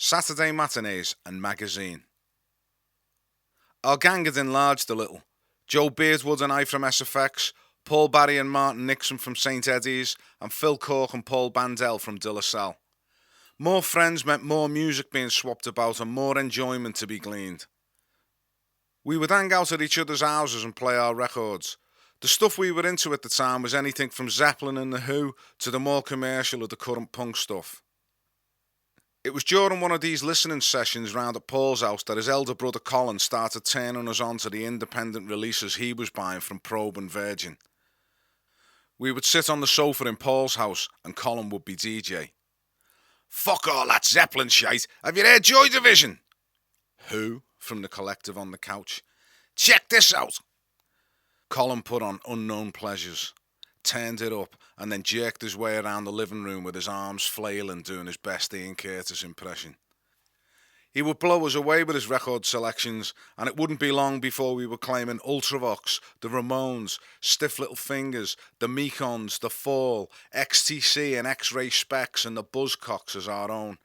Saturday Matinees and Magazine. Our gang had enlarged a little. Joe Beardwood and I from SFX, Paul Barry and Martin Nixon from St Eddie's, and Phil Cork and Paul Bandel from De La Salle. More friends meant more music being swapped about and more enjoyment to be gleaned. We would hang out at each other's houses and play our records. The stuff we were into at the time was anything from Zeppelin and The Who to the more commercial of the current punk stuff. It was during one of these listening sessions round at Paul's house that his elder brother Colin started turning us on to the independent releases he was buying from Probe and Virgin. We would sit on the sofa in Paul's house and Colin would be DJ. "Fuck all that Zeppelin shite, have you heard Joy Division?" "Who?" from the collective on the couch. "Check this out." Colin put on Unknown Pleasures, turned it up, and then jerked his way around the living room with his arms flailing, doing his best Ian Curtis impression. He would blow us away with his record selections, and it wouldn't be long before we were claiming Ultravox, the Ramones, Stiff Little Fingers, the Mekons, the Fall, XTC and X-Ray Specs and the Buzzcocks as our own.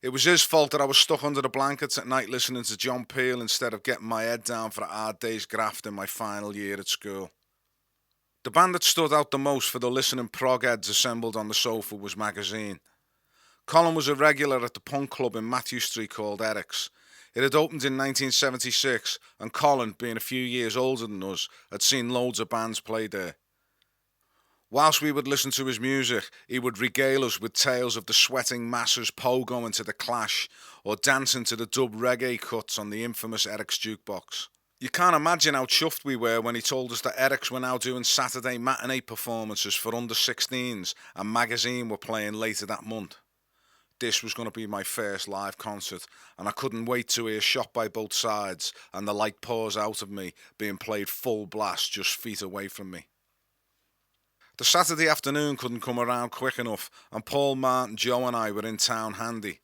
It was his fault that I was stuck under the blankets at night listening to John Peel instead of getting my head down for a hard day's graft in my final year at school. The band that stood out the most for the listening prog heads assembled on the sofa was Magazine. Colin was a regular at the punk club in Matthew Street called Eric's. It had opened in 1976, and Colin, being a few years older than us, had seen loads of bands play there. Whilst we would listen to his music, he would regale us with tales of the sweating masses pogoing to the Clash, or dancing to the dub reggae cuts on the infamous Eric's jukebox. You can't imagine how chuffed we were when he told us that Eric's were now doing Saturday matinee performances for under-16s and Magazine were playing later that month. This was going to be my first live concert, and I couldn't wait to hear Shot by Both Sides and The Light Pours Out of Me being played full blast just feet away from me. The Saturday afternoon couldn't come around quick enough, and Paul, Martin, Joe and I were in town handy.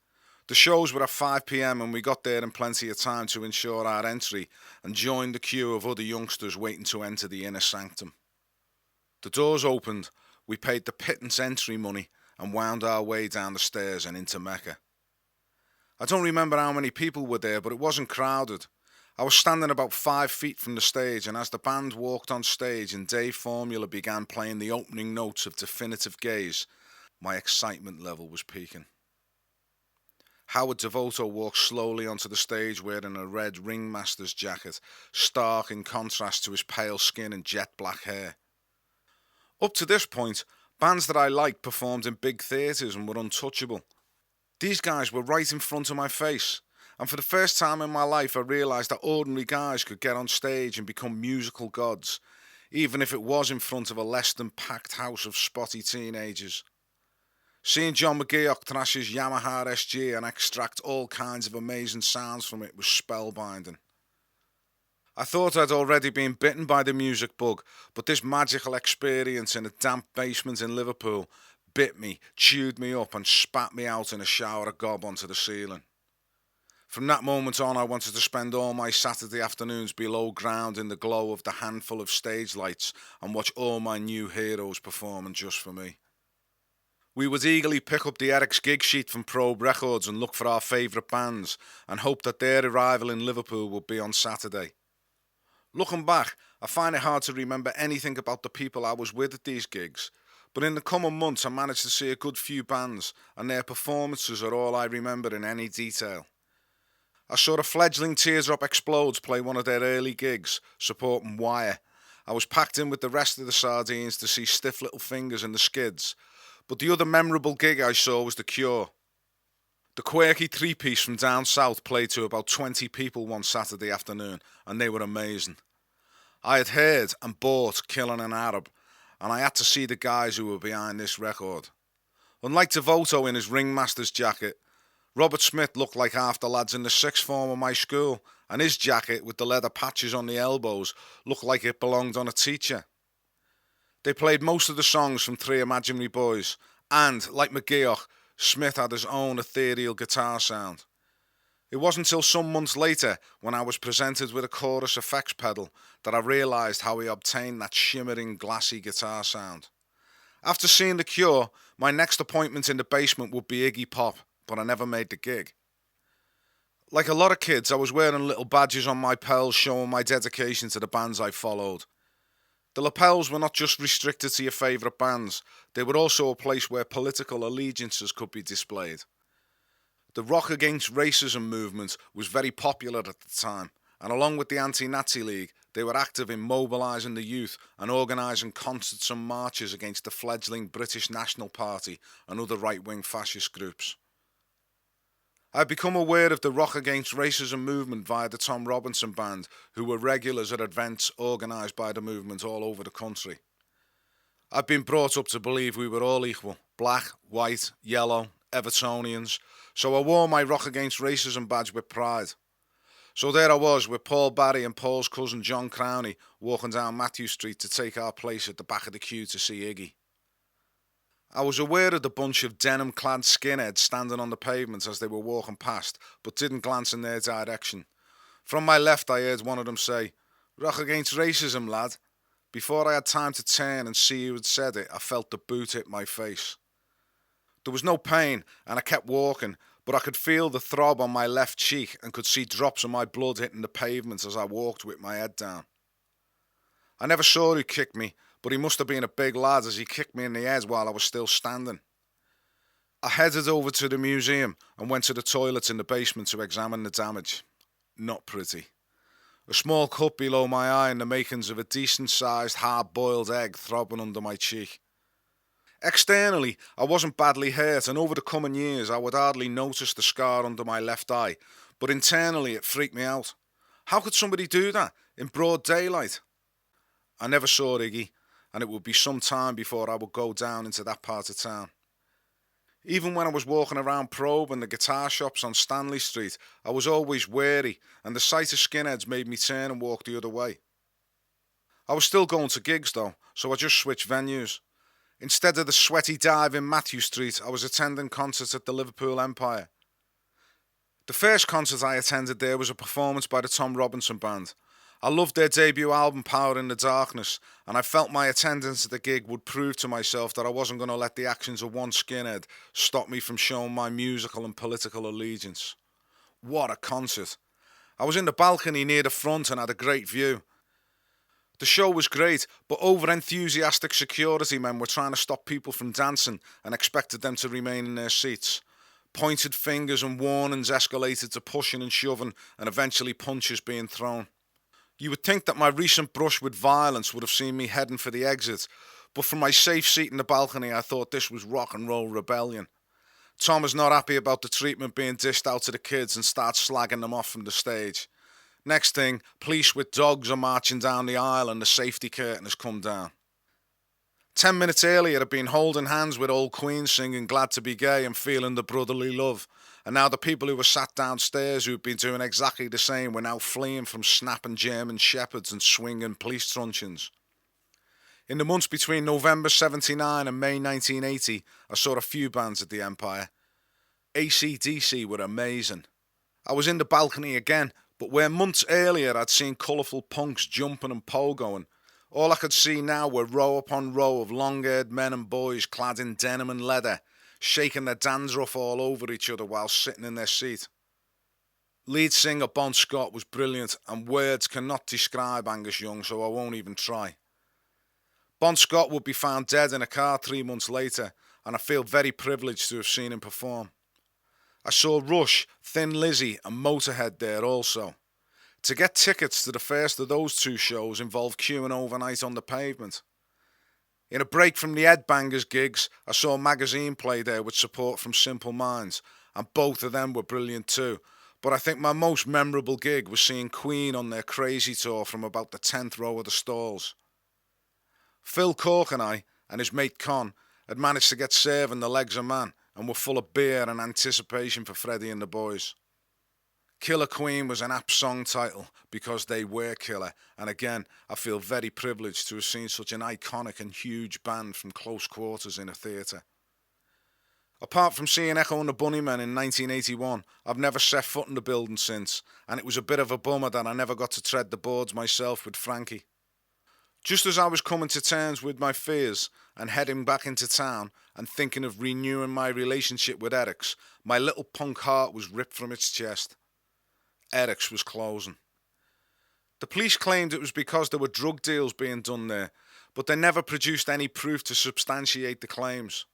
The shows were at 5 p.m. and we got there in plenty of time to ensure our entry and joined the queue of other youngsters waiting to enter the inner sanctum. The doors opened, we paid the pittance entry money and wound our way down the stairs and into Mecca. I don't remember how many people were there, but it wasn't crowded. I was standing about 5 feet from the stage, and as the band walked on stage and Dave Formula began playing the opening notes of Definitive Gaze, my excitement level was peaking. Howard Devoto walked slowly onto the stage wearing a red ringmaster's jacket, stark in contrast to his pale skin and jet black hair. Up to this point, bands that I liked performed in big theatres and were untouchable. These guys were right in front of my face, and for the first time in my life I realised that ordinary guys could get on stage and become musical gods, even if it was in front of a less than packed house of spotty teenagers. Seeing John McGeoch thrash his Yamaha SG and extract all kinds of amazing sounds from it was spellbinding. I thought I'd already been bitten by the music bug, but this magical experience in a damp basement in Liverpool bit me, chewed me up and spat me out in a shower of gob onto the ceiling. From that moment on, I wanted to spend all my Saturday afternoons below ground in the glow of the handful of stage lights and watch all my new heroes performing just for me. We would eagerly pick up the Eric's gig sheet from Probe Records and look for our favourite bands and hope that their arrival in Liverpool would be on Saturday. Looking back, I find it hard to remember anything about the people I was with at these gigs, but in the coming months I managed to see a good few bands, and their performances are all I remember in any detail. I saw the fledgling Teardrop Explodes play one of their early gigs, supporting Wire. I was packed in with the rest of the sardines to see Stiff Little Fingers and the Skids, but the other memorable gig I saw was The Cure. The quirky three-piece from down south played to about 20 people one Saturday afternoon, and they were amazing. I had heard and bought Killing an Arab, and I had to see the guys who were behind this record. Unlike Devoto in his ringmaster's jacket, Robert Smith looked like half the lads in the sixth form of my school, and his jacket with the leather patches on the elbows looked like it belonged on a teacher. They played most of the songs from Three Imaginary Boys, and, like McGeoch, Smith had his own ethereal guitar sound. It wasn't until some months later, when I was presented with a chorus effects pedal, that I realised how he obtained that shimmering, glassy guitar sound. After seeing The Cure, my next appointment in the basement would be Iggy Pop, but I never made the gig. Like a lot of kids, I was wearing little badges on my pels showing my dedication to the bands I followed. The lapels were not just restricted to your favourite bands, they were also a place where political allegiances could be displayed. The Rock Against Racism movement was very popular at the time, and along with the Anti-Nazi League, they were active in mobilising the youth and organising concerts and marches against the fledgling British National Party and other right-wing fascist groups. I had become aware of the Rock Against Racism movement via the Tom Robinson Band, who were regulars at events organised by the movement all over the country. I'd been brought up to believe we were all equal, black, white, yellow, Evertonians, so I wore my Rock Against Racism badge with pride. So there I was with Paul Barry and Paul's cousin John Crowney walking down Matthew Street to take our place at the back of the queue to see Iggy. I was aware of the bunch of denim-clad skinheads standing on the pavement as they were walking past, but didn't glance in their direction. From my left I heard one of them say, "Rock Against Racism, lad." Before I had time to turn and see who had said it, I felt the boot hit my face. There was no pain, and I kept walking, but I could feel the throb on my left cheek and could see drops of my blood hitting the pavement as I walked with my head down. I never saw who kicked me, but he must have been a big lad as he kicked me in the head while I was still standing. I headed over to the museum and went to the toilets in the basement to examine the damage. Not pretty. A small cut below my eye and the makings of a decent-sized hard-boiled egg throbbing under my cheek. Externally, I wasn't badly hurt, and over the coming years I would hardly notice the scar under my left eye, but internally it freaked me out. How could somebody do that in broad daylight? I never saw Iggy, and it would be some time before I would go down into that part of town. Even when I was walking around Probe and the guitar shops on Stanley Street, I was always wary, and the sight of skinheads made me turn and walk the other way. I was still going to gigs though, so I just switched venues. Instead of the sweaty dive in Matthew Street, I was attending concerts at the Liverpool Empire. The first concert I attended there was a performance by the Tom Robinson Band. I loved their debut album Power in the Darkness, and I felt my attendance at the gig would prove to myself that I wasn't going to let the actions of one skinhead stop me from showing my musical and political allegiance. What a concert! I was in the balcony near the front and had a great view. The show was great, but over-enthusiastic security men were trying to stop people from dancing and expected them to remain in their seats. Pointed fingers and warnings escalated to pushing and shoving and eventually punches being thrown. You would think that my recent brush with violence would have seen me heading for the exit, but from my safe seat in the balcony I thought this was rock and roll rebellion. Tom is not happy about the treatment being dished out to the kids and starts slagging them off from the stage. Next thing, police with dogs are marching down the aisle and the safety curtain has come down. 10 minutes earlier I'd been holding hands with old Queen singing Glad to Be Gay and feeling the brotherly love, and now the people who were sat downstairs who'd been doing exactly the same were now fleeing from snapping German shepherds and swinging police truncheons. In the months between November 79 and May 1980, I saw a few bands at the Empire. AC/DC were amazing. I was in the balcony again, but where months earlier I'd seen colourful punks jumping and pogoing, all I could see now were row upon row of long-haired men and boys clad in denim and leather, shaking their dandruff all over each other while sitting in their seat. Lead singer Bon Scott was brilliant, and words cannot describe Angus Young, so I won't even try. Bon Scott would be found dead in a car 3 months later, and I feel very privileged to have seen him perform. I saw Rush, Thin Lizzy and Motorhead there also. To get tickets to the first of those two shows involved queuing overnight on the pavement. In a break from the Headbangers gigs, I saw Magazine play there with support from Simple Minds, and both of them were brilliant too, but I think my most memorable gig was seeing Queen on their Crazy tour from about the 10th row of the stalls. Phil Cork and his mate Con had managed to get serving the Legs of Man, and were full of beer and anticipation for Freddie and the boys. Killer Queen was an apt song title because they were killer, and again I feel very privileged to have seen such an iconic and huge band from close quarters in a theatre. Apart from seeing Echo and the Bunnymen in 1981, I've never set foot in the building since, and it was a bit of a bummer that I never got to tread the boards myself with Frankie. Just as I was coming to terms with my fears and heading back into town and thinking of renewing my relationship with Eric's, my little punk heart was ripped from its chest. Eric's was closing. The police claimed it was because there were drug deals being done there, but they never produced any proof to substantiate the claims.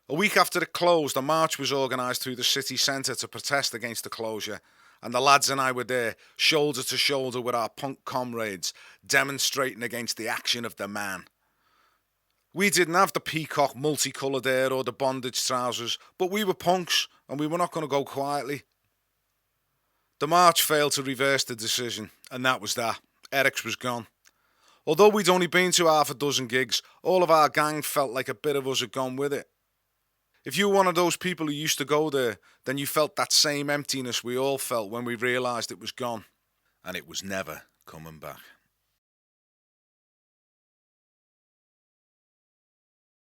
A week after it closed, a march was organised through the city centre to protest against the closure, and the lads and I were there, shoulder to shoulder with our punk comrades, demonstrating against the action of the man. We didn't have the peacock multicoloured hair or the bondage trousers, but we were punks, and we were not going to go quietly. The march failed to reverse the decision, and that was that. Eric's was gone. Although we'd only been to half a dozen gigs, all of our gang felt like a bit of us had gone with it. If you were one of those people who used to go there, then you felt that same emptiness we all felt when we realised it was gone. And it was never coming back.